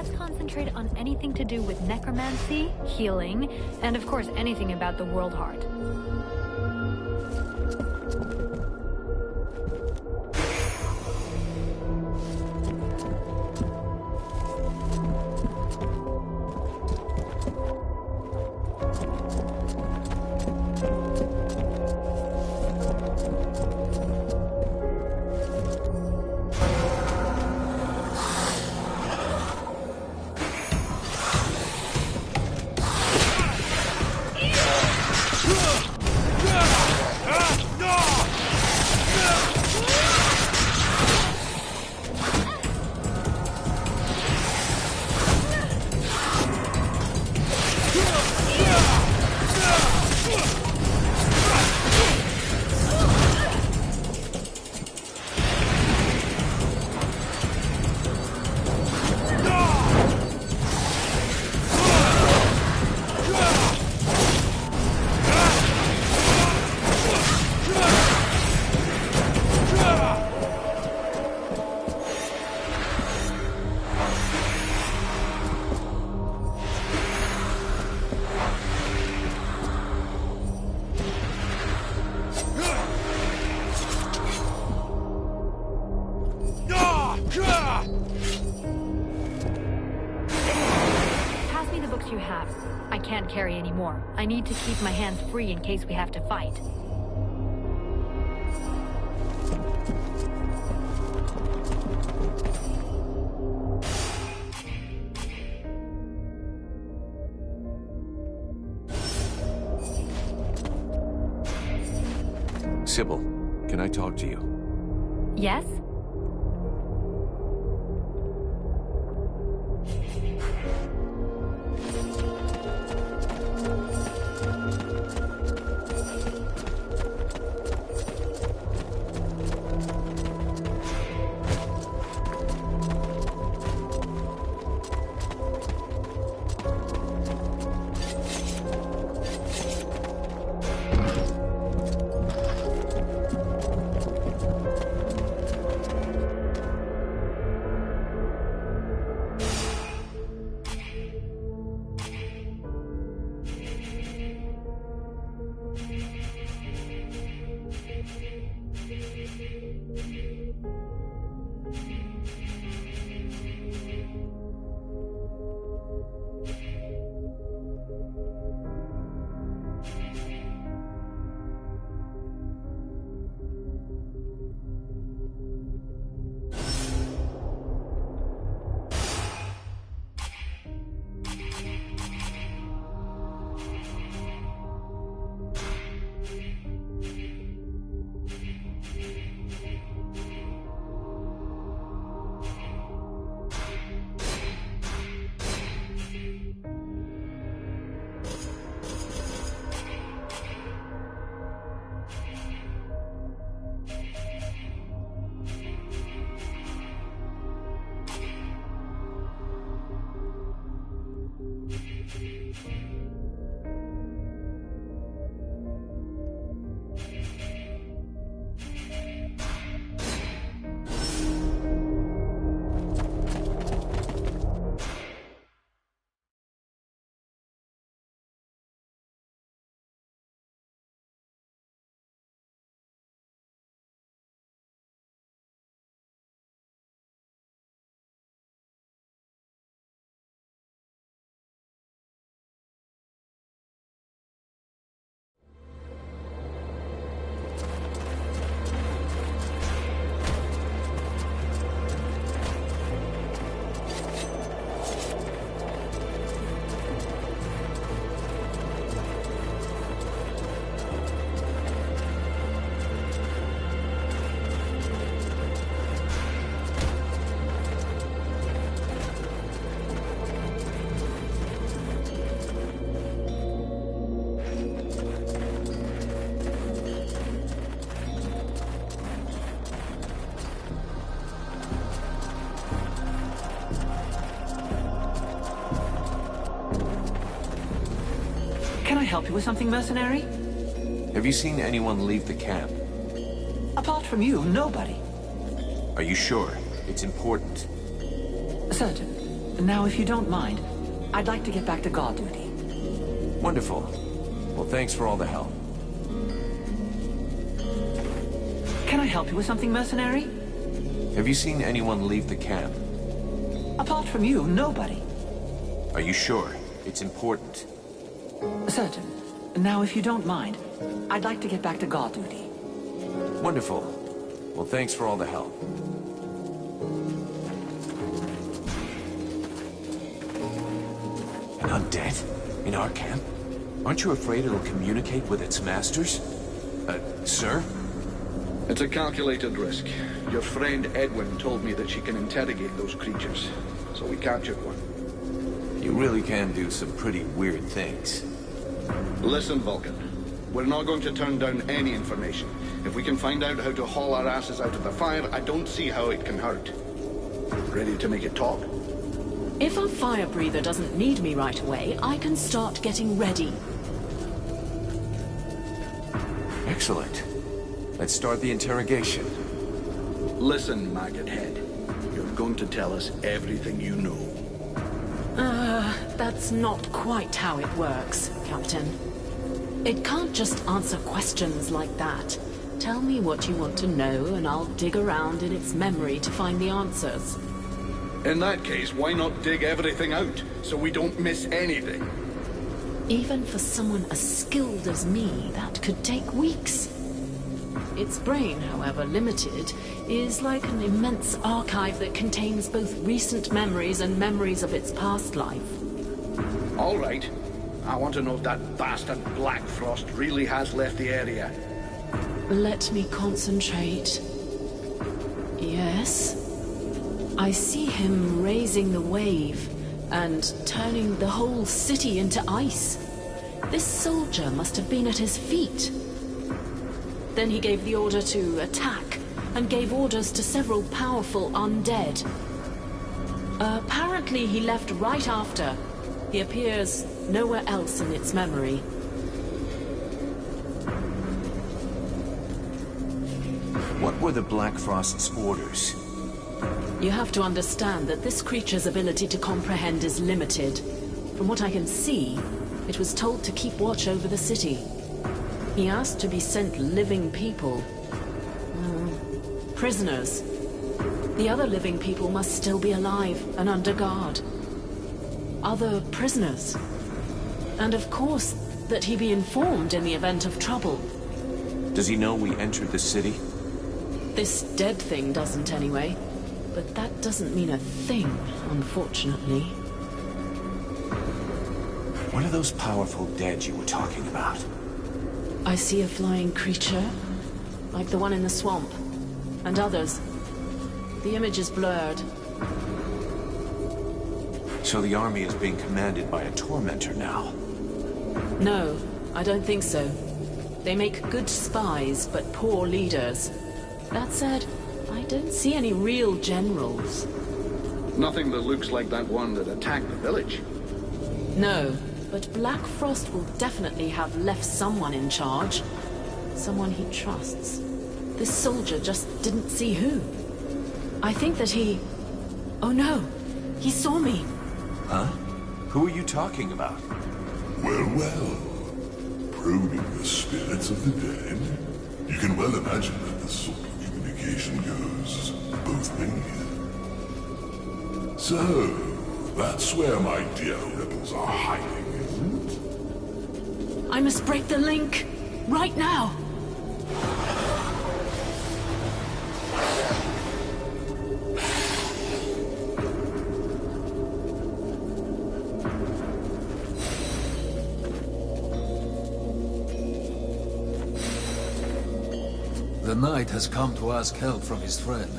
Let's concentrate on anything to do with necromancy, healing, and of course anything about the world heart. You have. I can't carry any more. I need to keep my hands free in case we have to fight. Sybil, can I talk to you? Yes? Can I help you with something, mercenary? Have you seen anyone leave the camp? Apart from you, nobody. Are you sure? It's important. Certain. Now, if you don't mind, I'd like to get back to guard duty. Wonderful. Well, thanks for all the help. Can I help you with something, mercenary? Have you seen anyone leave the camp? Apart from you, nobody. Are you sure? It's important. Certain. Now, if you don't mind, I'd like to get back to guard duty. Wonderful. Well, thanks for all the help. An undead? In our camp? Aren't you afraid it'll communicate with its masters? Sir? It's a calculated risk. Your friend Edwin told me that she can interrogate those creatures, so we captured one. You really can do some pretty weird things. Listen, Vulcan. We're not going to turn down any information. If we can find out how to haul our asses out of the fire, I don't see how it can hurt. Ready to make it talk? If our fire breather doesn't need me right away, I can start getting ready. Excellent. Let's start the interrogation. Listen, Maggot Head. You're going to tell us everything you know. That's not quite how it works, Captain. It can't just answer questions like that. Tell me what you want to know, and I'll dig around in its memory to find the answers. In that case, why not dig everything out, so we don't miss anything? Even for someone as skilled as me, that could take weeks. Its brain, however limited, is like an immense archive that contains both recent memories and memories of its past life. All right. I want to know if that bastard Black Frost really has left the area. Let me concentrate. Yes. I see him raising the wave and turning the whole city into ice. This soldier must have been at his feet. Then he gave the order to attack and gave orders to several powerful undead. Apparently he left right after. He appears nowhere else in its memory. What were the Black Frost's orders? You have to understand that this creature's ability to comprehend is limited. From what I can see, it was told to keep watch over the city. He asked to be sent living people. Prisoners. The other living people must still be alive and under guard. Other prisoners. And of course, that he be informed in the event of trouble. Does he know we entered the city? This dead thing doesn't anyway. But that doesn't mean a thing, unfortunately. What are those powerful dead you were talking about? I see a flying creature, like the one in the swamp, and others. The image is blurred. So the army is being commanded by a tormentor now? No, I don't think so. They make good spies, but poor leaders. That said, I don't see any real generals. Nothing that looks like that one that attacked the village. No, but Black Frost will definitely have left someone in charge. Someone he trusts. This soldier just didn't see who. I think that he... Oh no! He saw me! Huh? Who are you talking about? Well, well. Probing the spirits of the dead? You can well imagine that this sort of communication goes both ways. So, that's where my dear rebels are hiding, isn't it? I must break the link! Right now! The knight has come to ask help from his friend.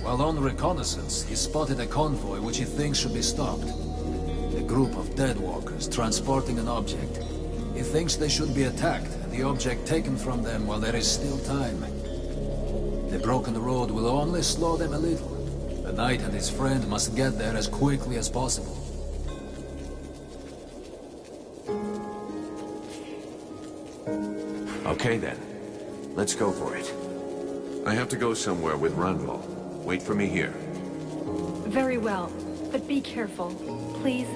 While on reconnaissance, he spotted a convoy which he thinks should be stopped. A group of dead walkers transporting an object. He thinks they should be attacked and the object taken from them while there is still time. The broken road will only slow them a little. The knight and his friend must get there as quickly as possible. Okay then. Let's go for it. I have to go somewhere with Ranval. Wait for me here. Very well. But be careful, please.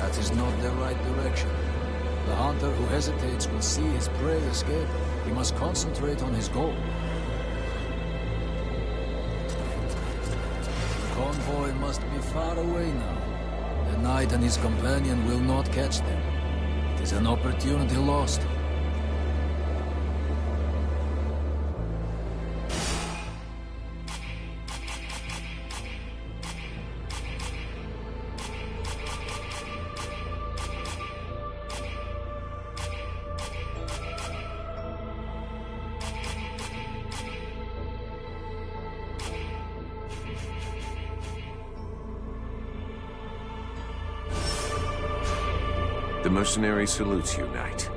That is not the right direction. The hunter who hesitates will see his prey escape. He must concentrate on his goal. The convoy must be far away now. The knight and his companion will not catch them. It is an opportunity lost. The mercenary salutes you, knight.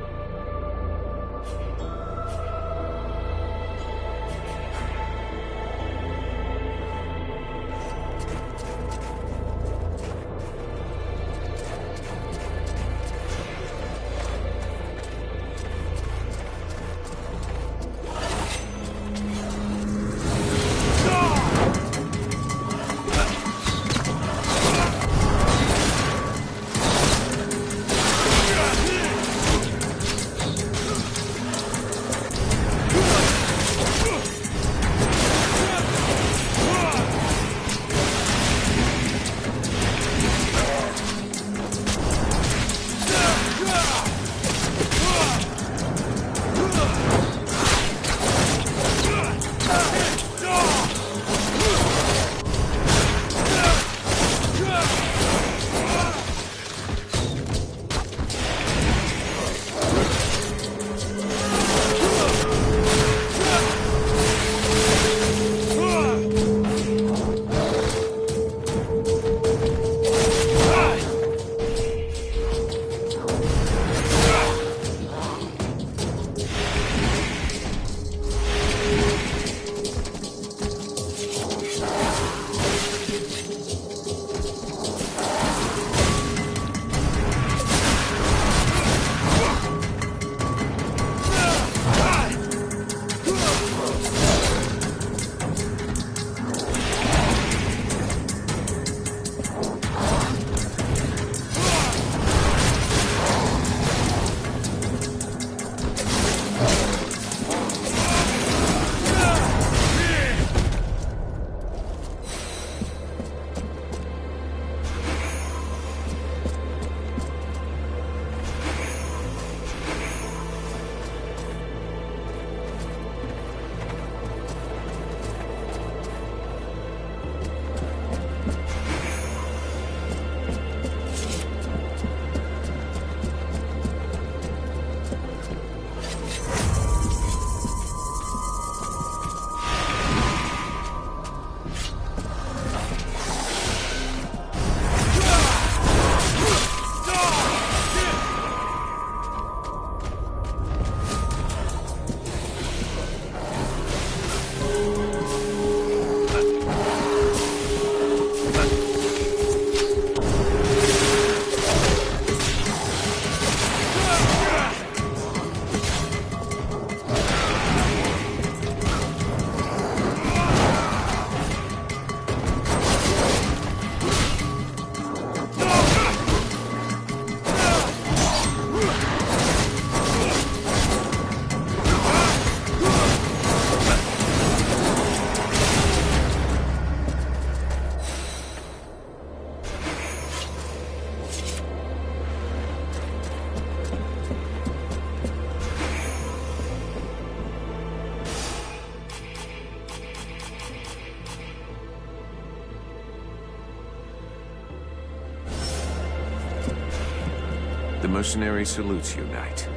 The mercenary salutes you, knight.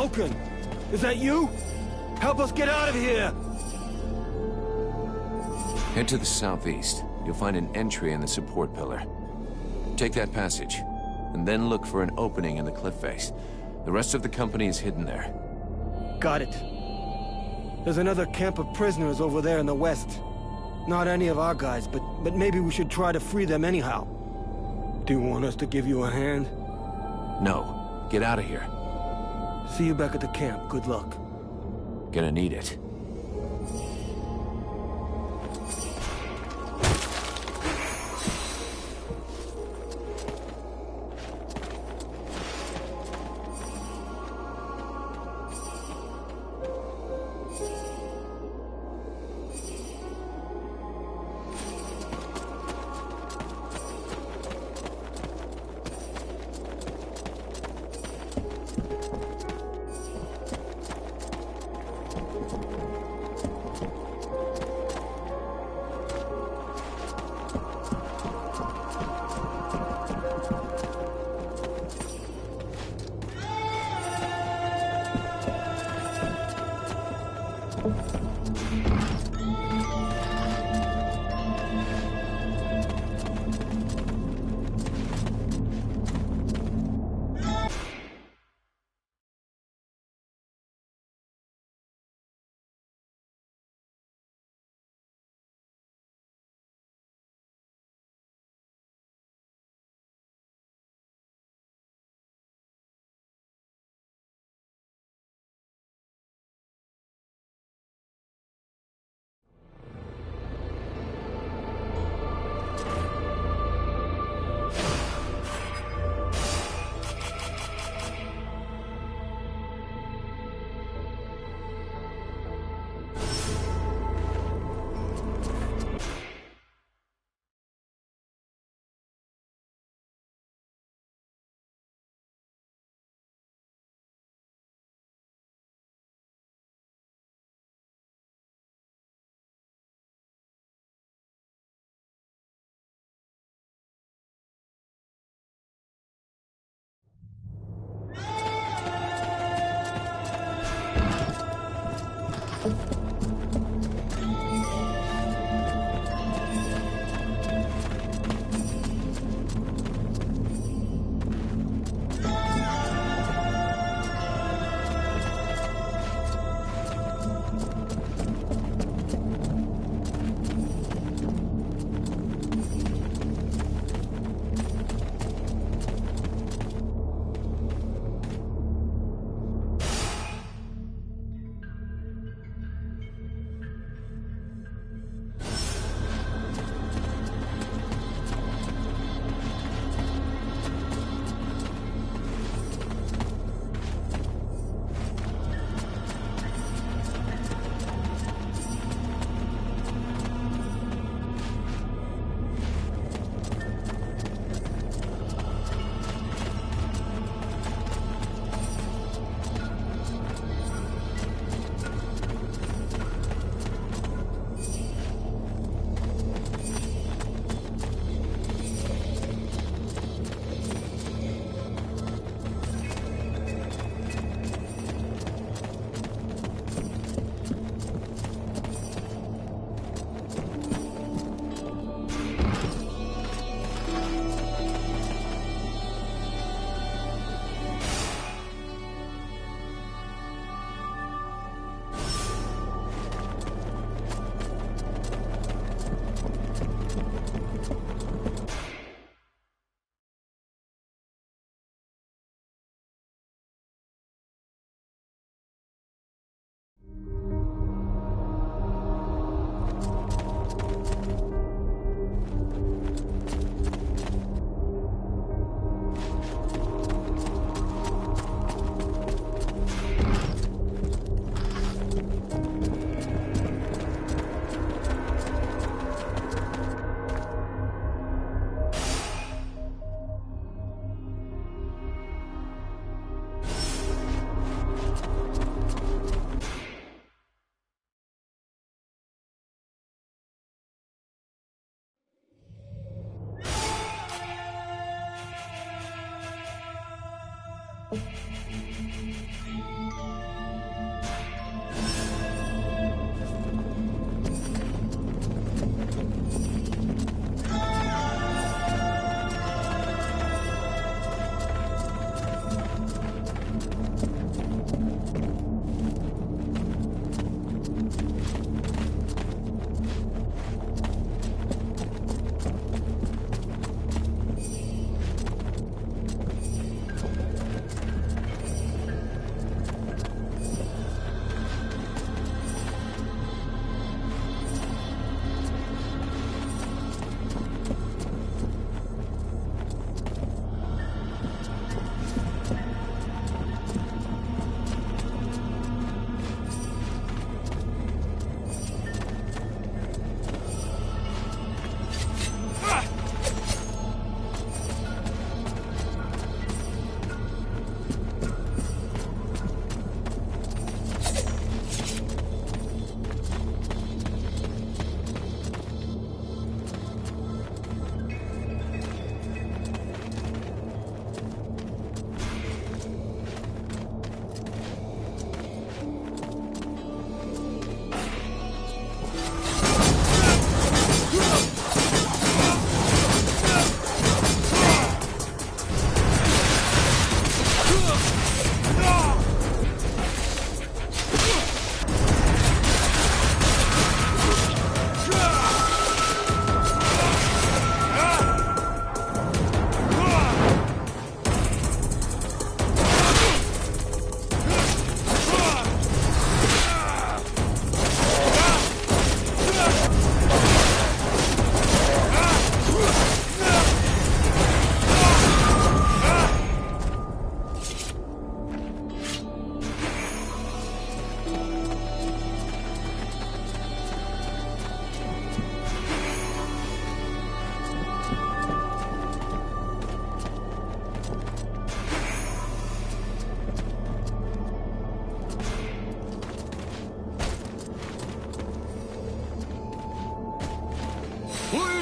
Vulcan! Is that you? Help us get out of here! Head to the southeast. You'll find an entry in the support pillar. Take that passage, and then look for an opening in the cliff face. The rest of the company is hidden there. Got it. There's another camp of prisoners over there in the west. Not any of our guys, but maybe we should try to free them anyhow. Do you want us to give you a hand? No. Get out of here. See you back at the camp. Good luck. Gonna need it.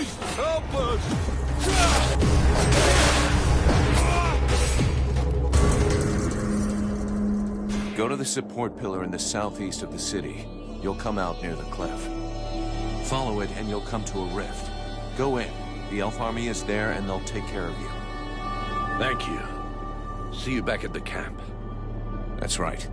Christ, help us! Go to the support pillar in the southeast of the city. You'll come out near the cliff. Follow it and you'll come to a rift. Go in. The elf army is there and they'll take care of you. Thank you. See you back at the camp. That's right.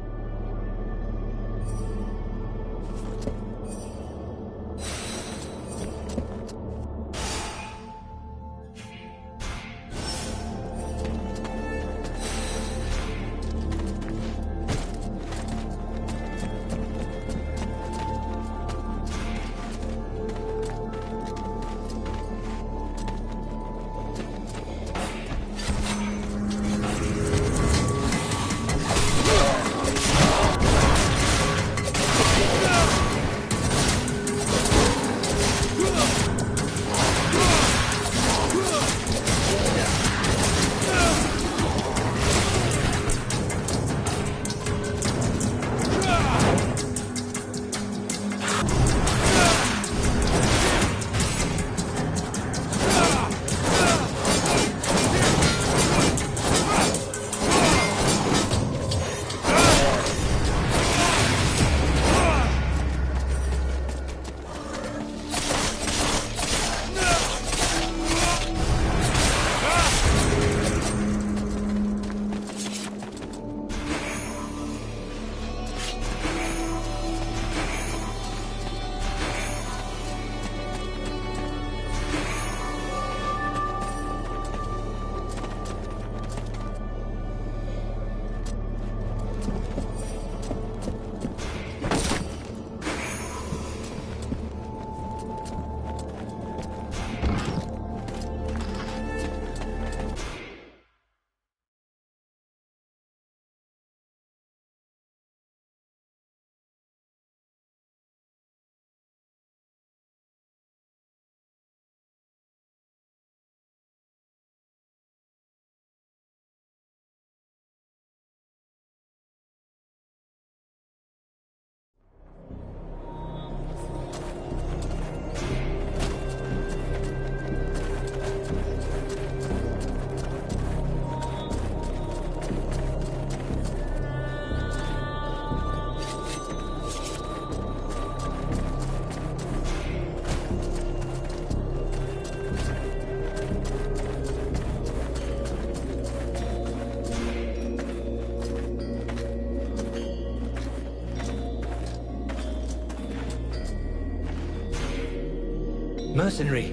Mercenary.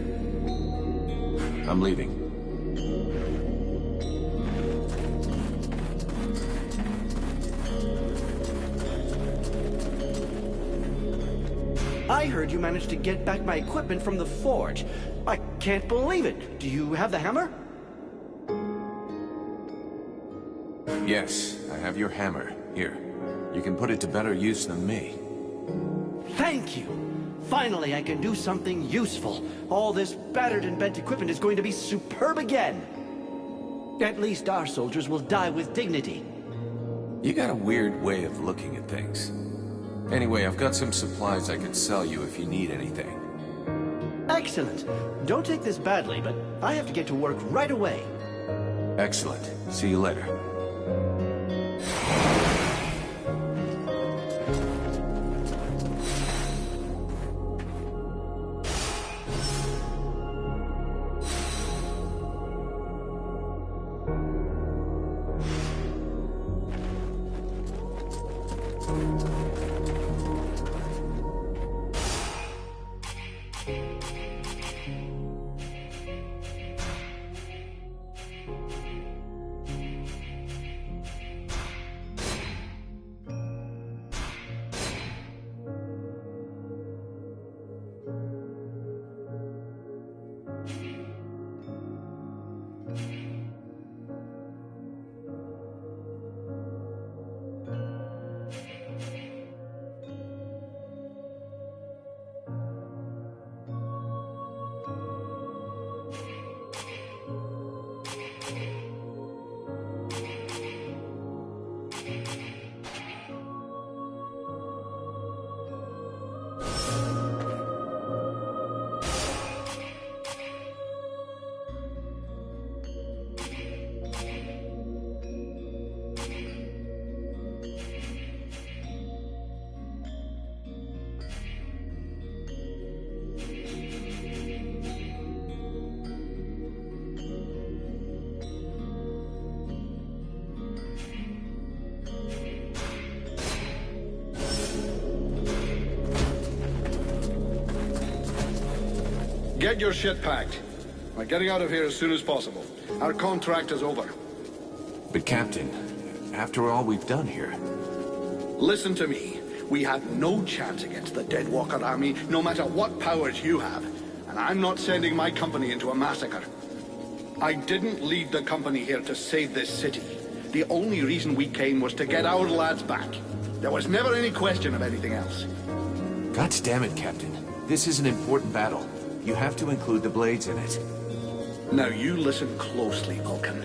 I'm leaving. I heard you managed to get back my equipment from the forge. I can't believe it. Do you have the hammer? Yes, I have your hammer. Here. You can put it to better use than me. Thank you. Finally, I can do something useful. All this battered and bent equipment is going to be superb again. At least our soldiers will die with dignity. You got a weird way of looking at things. Anyway, I've got some supplies I could sell you if you need anything. Excellent. Don't take this badly, but I have to get to work right away. Excellent. See you later. Get your shit packed. We're getting out of here as soon as possible. Our contract is over. But Captain, after all we've done here... Listen to me. We have no chance against the Deadwalker army, no matter what powers you have. And I'm not sending my company into a massacre. I didn't lead the company here to save this city. The only reason we came was to get our lads back. There was never any question of anything else. God damn it, Captain. This is an important battle. You have to include the Blades in it. Now you listen closely, Vulcan.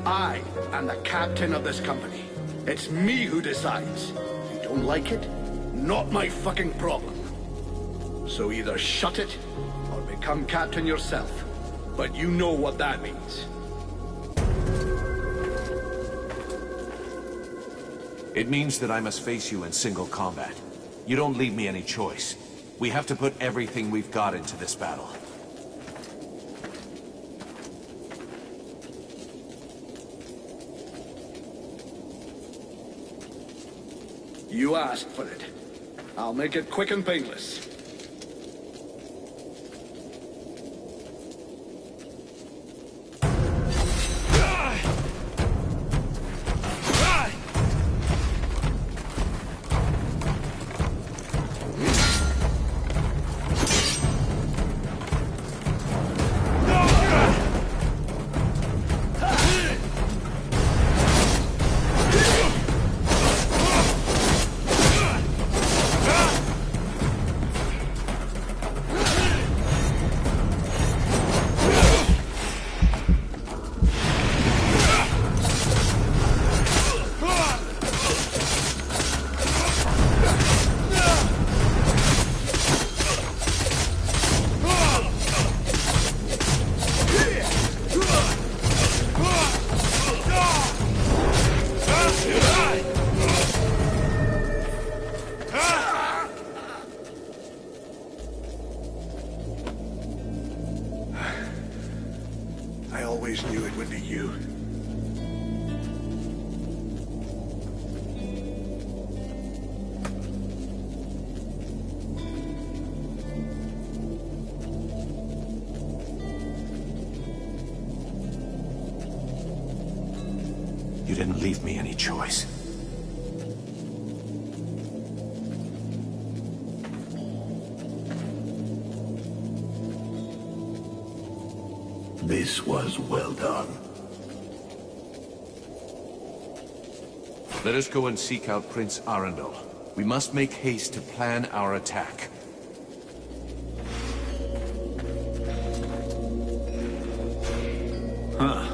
I am the captain of this company. It's me who decides. If you don't like it, not my fucking problem. So either shut it, or become captain yourself. But you know what that means. It means that I must face you in single combat. You don't leave me any choice. We have to put everything we've got into this battle. You asked for it. I'll make it quick and painless. You didn't leave me any choice. This was well done. Let us go and seek out Prince Arundel. We must make haste to plan our attack. Huh.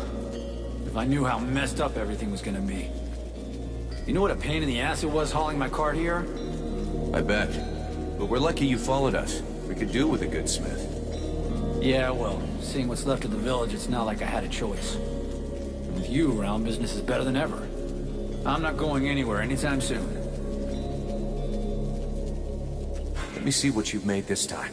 If I knew how messed up everything was gonna be. You know what a pain in the ass it was hauling my cart here? I bet. But we're lucky you followed us. We could do with a good smith. Yeah, well, seeing what's left of the village, it's not like I had a choice. With you around, business is better than ever. I'm not going anywhere anytime soon. Let me see what you've made this time.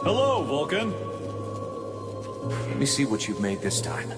Hello, Vulcan. Let me see what you've made this time.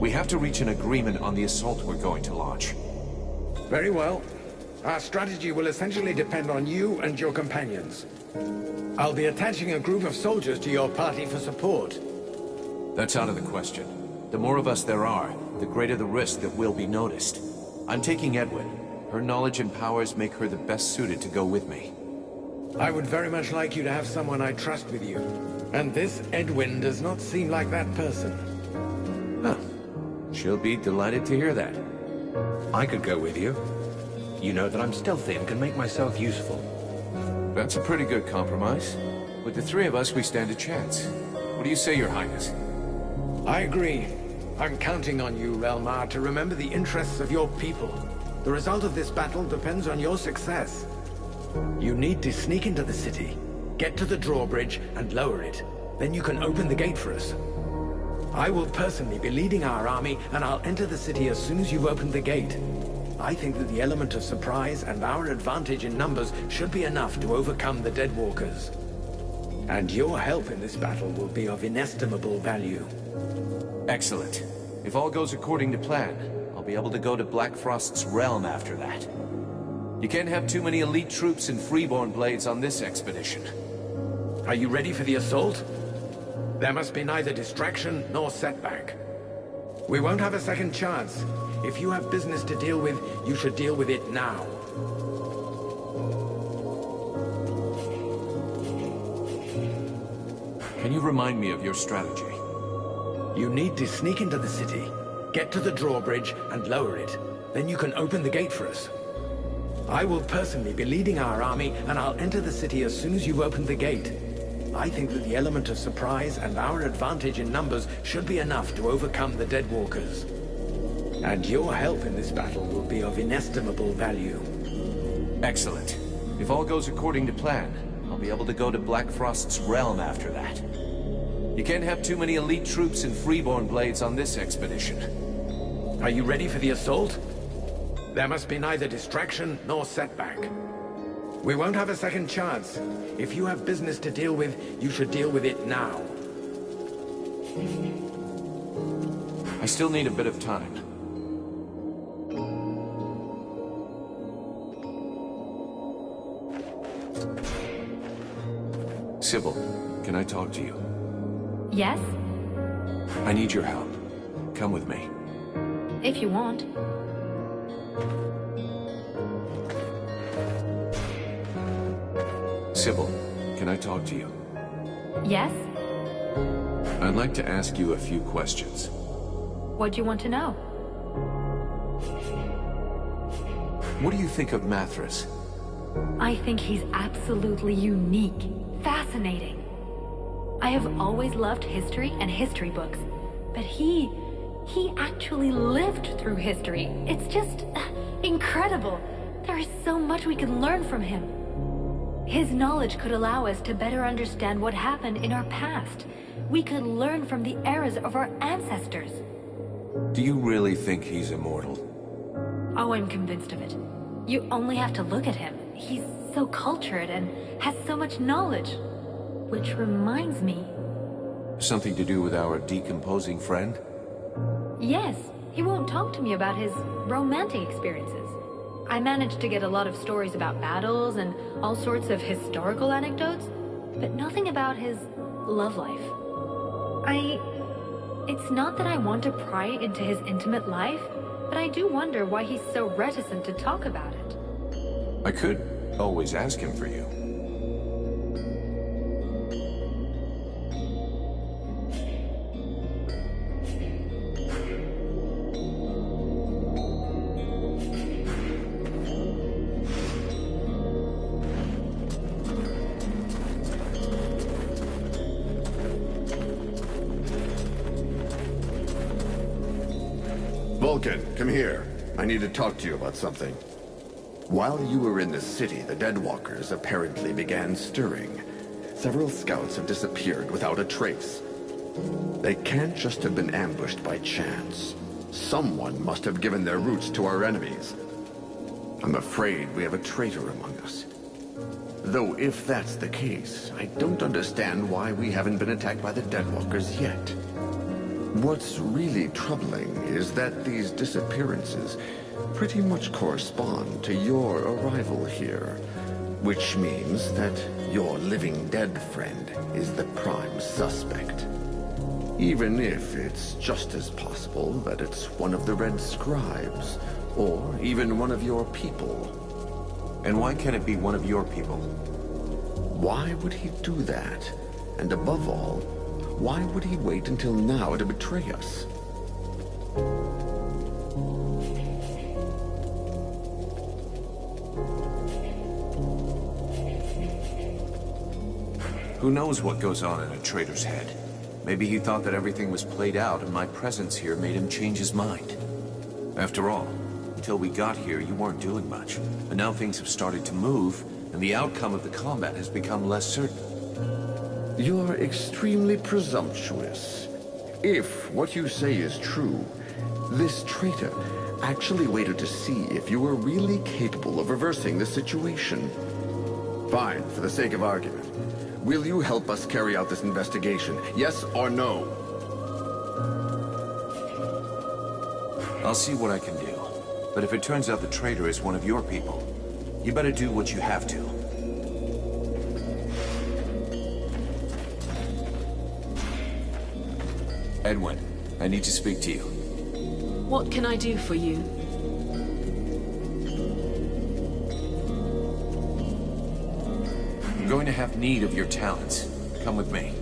We have to reach an agreement on the assault we're going to launch. Very well. Our strategy will essentially depend on you and your companions. I'll be attaching a group of soldiers to your party for support. That's out of the question. The more of us there are, the greater the risk that we'll be noticed. I'm taking Edwin. Her knowledge and powers make her the best suited to go with me. I would very much like you to have someone I trust with you. And this Edwin does not seem like that person. Huh. She'll be delighted to hear that. I could go with you. You know that I'm stealthy and can make myself useful. That's a pretty good compromise. With the three of us, we stand a chance. What do you say, Your Highness? I agree. I'm counting on you, Relmar, to remember the interests of your people. The result of this battle depends on your success. You need to sneak into the city, get to the drawbridge, and lower it. Then you can open the gate for us. I will personally be leading our army, and I'll enter the city as soon as you've opened the gate. I think that the element of surprise and our advantage in numbers should be enough to overcome the Deadwalkers. And your help in this battle will be of inestimable value. Excellent. If all goes according to plan, I'll be able to go to Black Frost's realm after that. You can't have too many elite troops and freeborn blades on this expedition. Are you ready for the assault? There must be neither distraction nor setback. We won't have a second chance. If you have business to deal with, you should deal with it now. Can you remind me of your strategy? You need to sneak into the city, get to the drawbridge, and lower it. Then you can open the gate for us. I will personally be leading our army, and I'll enter the city as soon as you've opened the gate. I think that the element of surprise and our advantage in numbers should be enough to overcome the Deadwalkers. And your help in this battle will be of inestimable value. Excellent. If all goes according to plan, I'll be able to go to Black Frost's realm after that. You can't have too many elite troops and freeborn blades on this expedition. Are you ready for the assault? There must be neither distraction nor setback. We won't have a second chance. If you have business to deal with, you should deal with it now. I still need a bit of time. Sybil, can I talk to you? Yes? I need your help. Come with me. If you want. Sybil, can I talk to you? Yes? I'd like to ask you a few questions. What do you want to know? What do you think of Mathras? I think he's absolutely unique. Fascinating. I have always loved history and history books, but he actually lived through history. It's just incredible. There is so much we can learn from him. His knowledge could allow us to better understand what happened in our past. We could learn from the eras of our ancestors. Do you really think he's immortal? Oh, I'm convinced of it. You only have to look at him. He's so cultured and has so much knowledge. Which reminds me... Something to do with our decomposing friend? Yes, he won't talk to me about his romantic experiences. I managed to get a lot of stories about battles and all sorts of historical anecdotes, but nothing about his love life. It's not that I want to pry into his intimate life, but I do wonder why he's so reticent to talk about it. I could always ask him for you. Vulcan, come here. I need to talk to you about something. While you were in the city, the Deadwalkers apparently began stirring. Several scouts have disappeared without a trace. They can't just have been ambushed by chance. Someone must have given their routes to our enemies. I'm afraid we have a traitor among us. Though if that's the case, I don't understand why we haven't been attacked by the Deadwalkers yet. What's really troubling is that these disappearances pretty much correspond to your arrival here, which means that your living dead friend is the prime suspect. Even if it's just as possible that it's one of the Red Scribes, or even one of your people. And why can't it be one of your people? Why would he do that? And above all, why would he wait until now to betray us? Who knows what goes on in a traitor's head? Maybe he thought that everything was played out and my presence here made him change his mind. After all, until we got here, you weren't doing much. And now things have started to move, and the outcome of the combat has become less certain. You're extremely presumptuous. If what you say is true, this traitor actually waited to see if you were really capable of reversing the situation. Fine, for the sake of argument. Will you help us carry out this investigation? Yes or no? I'll see what I can do. But if it turns out the traitor is one of your people, you better do what you have to. Edwin, I need to speak to you. What can I do for you? I'm going to have need of your talents. Come with me.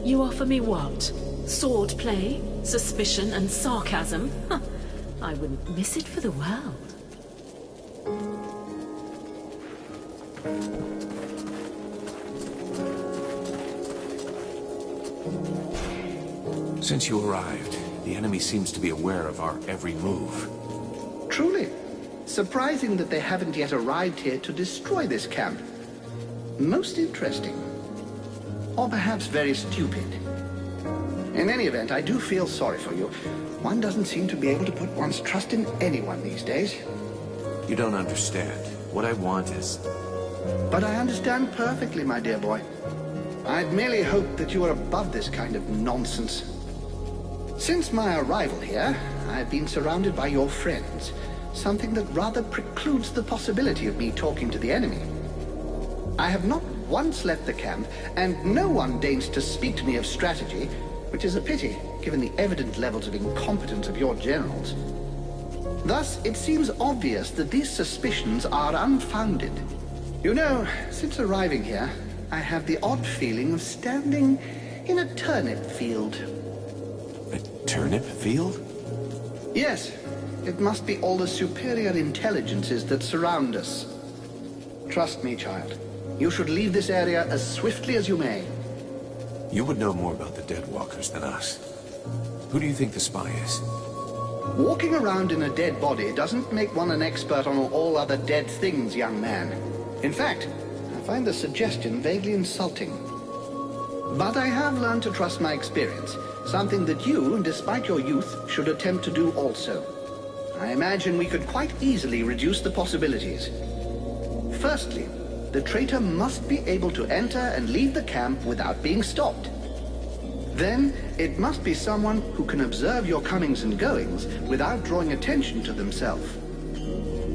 You offer me what? Sword play, suspicion, and sarcasm? Huh. I wouldn't miss it for the world. Since you arrived, the enemy seems to be aware of our every move. Truly. Surprising that they haven't yet arrived here to destroy this camp. Most interesting. Or perhaps very stupid. In any event, I do feel sorry for you. One doesn't seem to be able to put one's trust in anyone these days. You don't understand. What I want is... But I understand perfectly, my dear boy. I'd merely hoped that you were above this kind of nonsense. Since my arrival here, I've been surrounded by your friends, something that rather precludes the possibility of me talking to the enemy. I have not once left the camp, and no one deigns to speak to me of strategy, which is a pity, given the evident levels of incompetence of your generals. Thus, it seems obvious that these suspicions are unfounded. You know, since arriving here, I have the odd feeling of standing in a turnip field. A turnip field? Yes, it must be all the superior intelligences that surround us. Trust me, child. You should leave this area as swiftly as you may. You would know more about the Deadwalkers than us. Who do you think the spy is? Walking around in a dead body doesn't make one an expert on all other dead things, young man. In fact, I find the suggestion vaguely insulting. But I have learned to trust my experience, something that you, despite your youth, should attempt to do also. I imagine we could quite easily reduce the possibilities. Firstly, the traitor must be able to enter and leave the camp without being stopped. Then, it must be someone who can observe your comings and goings without drawing attention to themselves.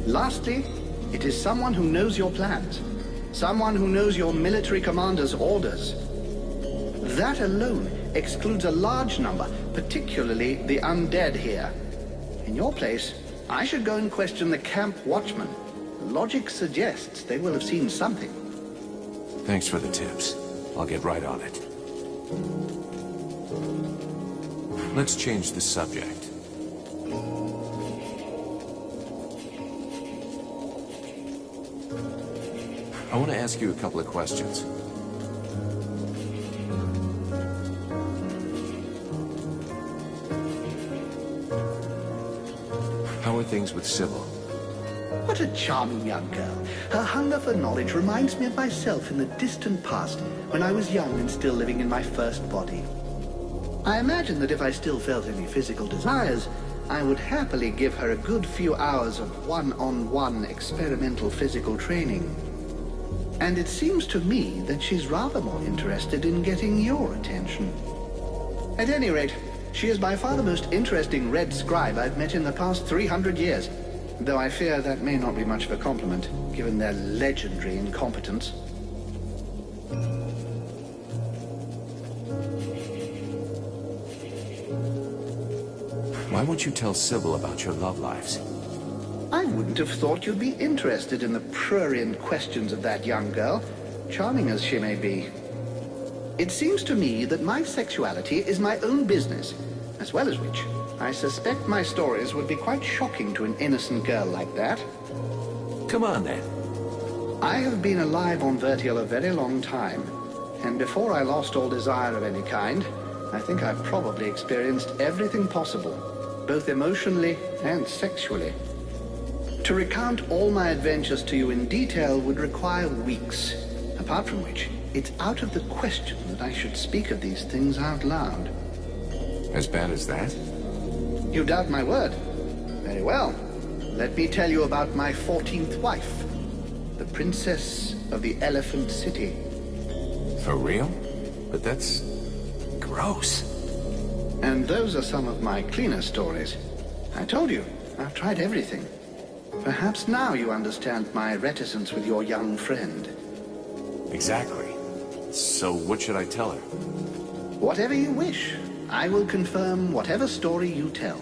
Lastly, it is someone who knows your plans. Someone who knows your military commander's orders. That alone excludes a large number, particularly the undead here. In your place, I should go and question the camp watchman. Logic suggests they will have seen something. Thanks for the tips. I'll get right on it. Let's change the subject. I want to ask you a couple of questions. How are things with Sybil? What a charming young girl. Her hunger for knowledge reminds me of myself in the distant past, when I was young and still living in my first body. I imagine that if I still felt any physical desires, I would happily give her a good few hours of one-on-one experimental physical training. And it seems to me that she's rather more interested in getting your attention. At any rate, she is by far the most interesting red scribe I've met in the past 300 years, though I fear that may not be much of a compliment, given their legendary incompetence. Why won't you tell Sybil about your love lives? I wouldn't have thought you'd be interested in the prurient questions of that young girl, charming as she may be. It seems to me that my sexuality is my own business, as well as which, I suspect my stories would be quite shocking to an innocent girl like that. Come on, then. I have been alive on Vertial a very long time, and before I lost all desire of any kind, I think I've probably experienced everything possible, both emotionally and sexually. To recount all my adventures to you in detail would require weeks, apart from which, it's out of the question that I should speak of these things out loud. As bad as that? You doubt my word? Very well. Let me tell you about my 14th wife, the Princess of the Elephant City. For real? But that's gross. And those are some of my cleaner stories. I told you, I've tried everything. Perhaps now you understand my reticence with your young friend. Exactly. So what should I tell her? Whatever you wish. I will confirm whatever story you tell.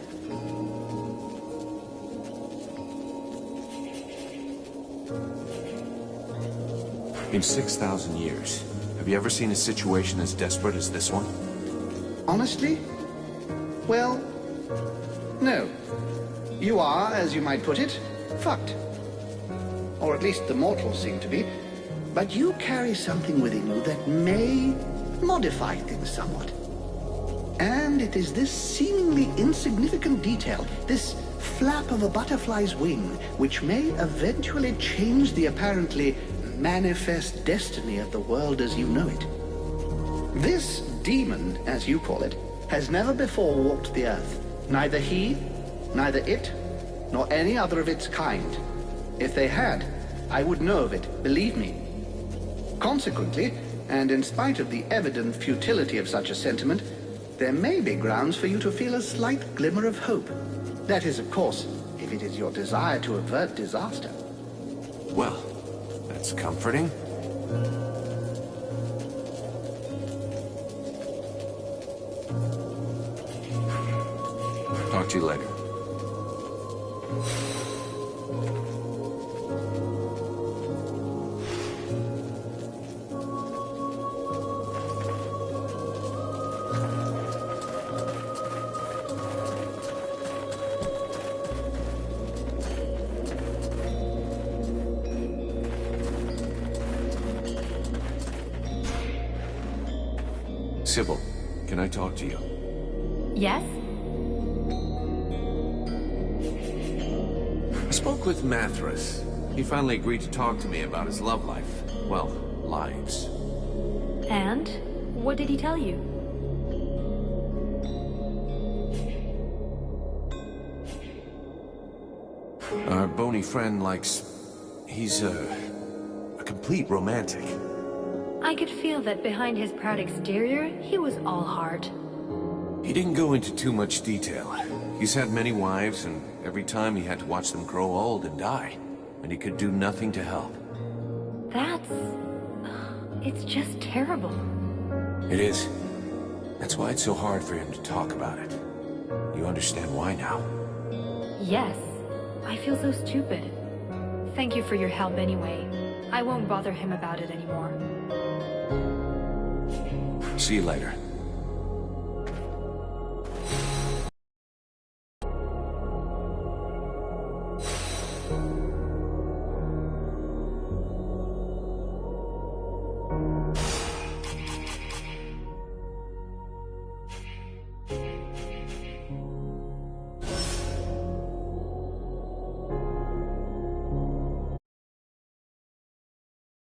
In 6,000 years, have you ever seen a situation as desperate as this one? Honestly? Well, no. You are, as you might put it, fucked. Or at least the mortals seem to be. But you carry something within you that may modify things somewhat. And it is this seemingly insignificant detail, this flap of a butterfly's wing, which may eventually change the apparently manifest destiny of the world as you know it. This demon, as you call it, has never before walked the earth. Neither he, neither it, nor any other of its kind. If they had, I would know of it, believe me. Consequently, and in spite of the evident futility of such a sentiment, there may be grounds for you to feel a slight glimmer of hope. That is, of course, if it is your desire to avert disaster. Well, that's comforting. Talk to you later. Sybil, can I talk to you? Yes? I spoke with Mathras. He finally agreed to talk to me about his love life. Well, lives. And? What did he tell you? Our bony friend likes... He's a complete romantic. I could feel that behind his proud exterior, he was all heart. He didn't go into too much detail. He's had many wives, and every time he had to watch them grow old and die. And he could do nothing to help. That's... it's just terrible. It is. That's why it's so hard for him to talk about it. You understand why now? Yes. I feel so stupid. Thank you for your help anyway. I won't bother him about it anymore. See you later.